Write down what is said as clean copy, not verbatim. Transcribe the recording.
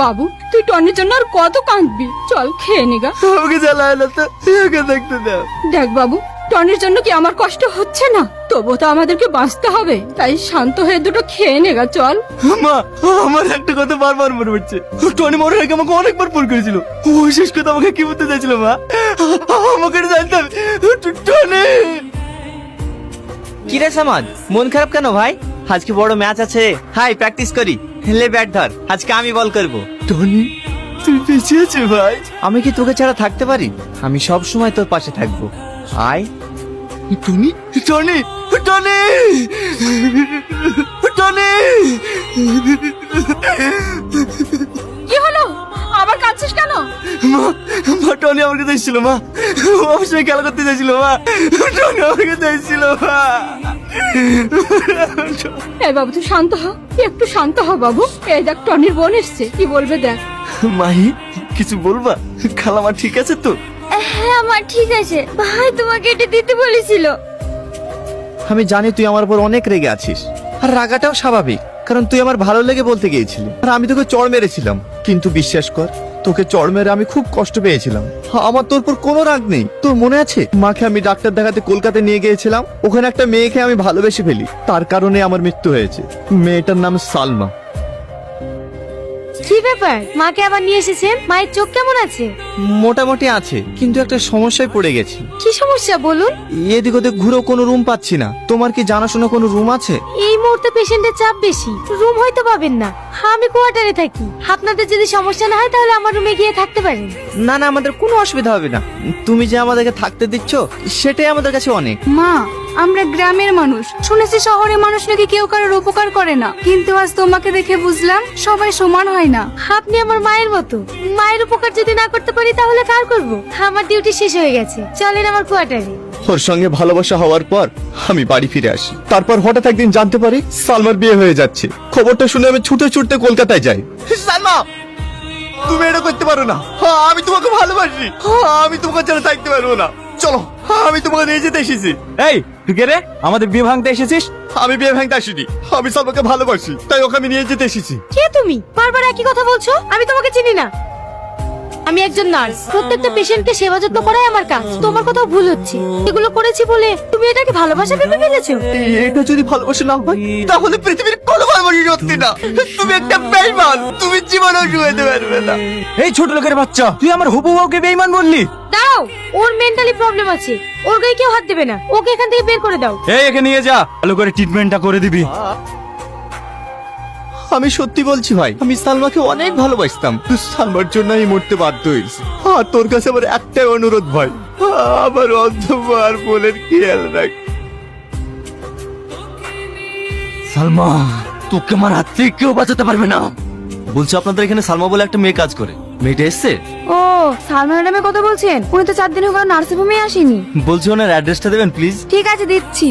বাবু তুই টনির জন্য আর কত কাঁদবি, চল খেয়ে নিগা। আমাকে জ্বালায় না তো, ওকে দেখতে দাও। দেখ বাবু, টনির জন্য কি আমার কষ্ট হচ্ছে না? তবু তো আমাদেরকে বাঁচতে হবে, তাই শান্ত হয়ে দুটো খেয়ে নেগা, চল। মা, আমার একটা কথা বারবার মনে পড়ছে। টনি মরার আগে আমাকে অনেকবার ফোন করেছিল। ও শেষ কথা আমাকে কি বলতে চাইছিল মা? আমাকে জানতাম টনি। কি রে সামাদ, মন খারাপ কেন ভাই? আজকে বড় ম্যাচ আছে, হাই প্র্যাকটিস করি। লে ব্যাট ধর, আজকে আমি বল করব। টনি তুই বেঁচে আছিস ভাই? আমি কি তোকে ছাড়া থাকতে পারি? আমি সব সময় তোর পাশে থাকবো। আয়। Tony Tony Tony Tony. কি হলো, আবার কাঁদছিস কেন? মা, মা টনি আমার কাছে এসেছিল মা। ও আমার সঙ্গে খেলা করতে চাইছিল মা। টনি আমার কাছে এসেছিল মা। এই বাবু তুই শান্ত হ, একটু শান্ত হ বাবু। এই দেখ টনির বোন এসছে, কি বলবে দেখ। মাহি কিছু বলবা? খালামা ঠিক আছে তো? হ্যাঁ আমার ঠিক আছে, ভাই তোমাকে এটা দিতে বলেছিল। আমি জানি তুই আমার উপর অনেক রেগে আছিস, আর রাগাটাও স্বাভাবিক, কারণ তুই আমার ভালো লেগে বলতে গিয়েছিলি, আর আমি তোকে চড় মেরেছিলাম। কিন্তু বিশ্বাস কর, তোকে চড় মেরে আমি খুব কষ্ট পেয়েছিলাম। আমার তোর উপর কোনো রাগ নেই। তোর মনে আছে মাকে আমি ডাক্তার দেখাতে কলকাতা নিয়ে গিয়েছিলাম? ওখানে একটা মেয়েকে আমি ভালোবেসে ফেলি, তার কারণে আমার মৃত্যু হয়েছে। মেয়েটার নাম সালমা। কি ব্যাপার, মাকে আবার নিয়ে এসেছেন? মায়ের চোখ কেমন আছে? মোটামুটি আছে, কিন্তু একটা সমস্যায় পড়ে গেছি। কি সমস্যা বলুন? এদিক ওদিক ঘুরেও কোনো রুম পাচ্ছি না। তোমার কি জানাশোনা কোনো রুম আছে? এই মুহূর্তে পেশেন্টের চাপ বেশি, রুম হয়তো পাবেন না। আমি কোয়ার্টারে থাকি, আপনাদের যদি সমস্যা না হয় তাহলে আমার রুমে গিয়ে থাকতে পারেন। না না, আমাদের কোনো অসুবিধা হবে না। তুমি যে আমাদেরকে থাকতে দিচ্ছ সেটাই আমাদের কাছে অনেক। মা, আমরা গ্রামের মানুষ, শুনেছি শহরের মানুষ নাকি কেউ কারোর উপকার করে না, কিন্তু আজ তোমাকে দেখে বুঝলাম সবাই সমান হয় না। আপনি আমার মায়ের মতো, মায়ের উপকার যদি না করতে পারি তাহলে কার করব? আমার ডিউটি শেষ হয়ে গেছে, চলেন আমার কোয়ার্টারে। ওর সঙ্গে ভালোবাসা হওয়ার পর আমি বাড়ি ফিরে আসি। তারপর হঠাৎ একদিন জানতে পারি সালমার বিয়ে হয়ে যাচ্ছে। খবরটা শুনে আমি ছুটে ছুটতে কলকাতায় যাই। সালমা, তুমি এটা করতে পারো না। আমি তোমাকে ভালোবাসি, আমি তোমাকে ছাড়া থাকতে পারবো না। চলো, আমি তোমাকে নিয়ে যেতে এসেছি। এই তুই কে রে? আমাদের বিয়ে ভাঙতে এসেছিস? আমি বিয়ে ভাঙতে আসিনি, আমি সালমাকে ভালোবাসি, তাই ওকে আমি নিয়ে যেতে এসেছি। কে তুমি? বারবার একই কথা বলছো, আমি তোমাকে চিনি না। আমি একজন নার্স, প্রত্যেকটা পেশেন্টকে সেবা যত্ন করাই আমার কাজ। তোমার কোথাও ভুল হচ্ছে, এগুলো করেছি বলে তুমি এটাকে ভালোবাসা ভেবে ফেলেছো? এটা যদি ভালোবাসা না হয় তাহলে পৃথিবীর কোনো ভালোবাসা সত্যি না। তুমি একটা বেঈমান, তুমি জীবনেও শুয়েতে পারবে না। এই ছোট লোকের বাচ্চা, তুই আমার হবু বউকে বেঈমান বললি? দাও, ওর মেন্টালি প্রবলেম আছে, ওর গায়ে কেউ হাত দেবে না। ওকে এখান থেকে বের করে দাও। এই একে নিয়ে যা, ভালো করে ট্রিটমেন্টটা করে দিবি। আমি সত্যি বলছি ভাই, আমি সালমাকে অনেক ভালোবাসতাম। তুই সালমার জন্য আমি মরতে বাধ্য হয়েছি। আর তোর কাছে আমার একটাই অনুরোধ ভাই, আমার অন্ধকার বোনের খেয়াল রাখ। সালমা, তোকে আমার হাত থেকে কেউ বাঁচাতে পারবে না। বলছি আপনাদের এখানে সালমা বলে একটা মেয়ে কাজ করে, মেয়েটা এসছে? ও, সালমা ম্যাডামের কথা বলছেন? উনি তো 4 দিন হলো নার্সিং হোমে আসেনি। বলছি ওনার অ্যাড্রেসটা দেবেন প্লিজ। ঠিক আছে দিচ্ছি।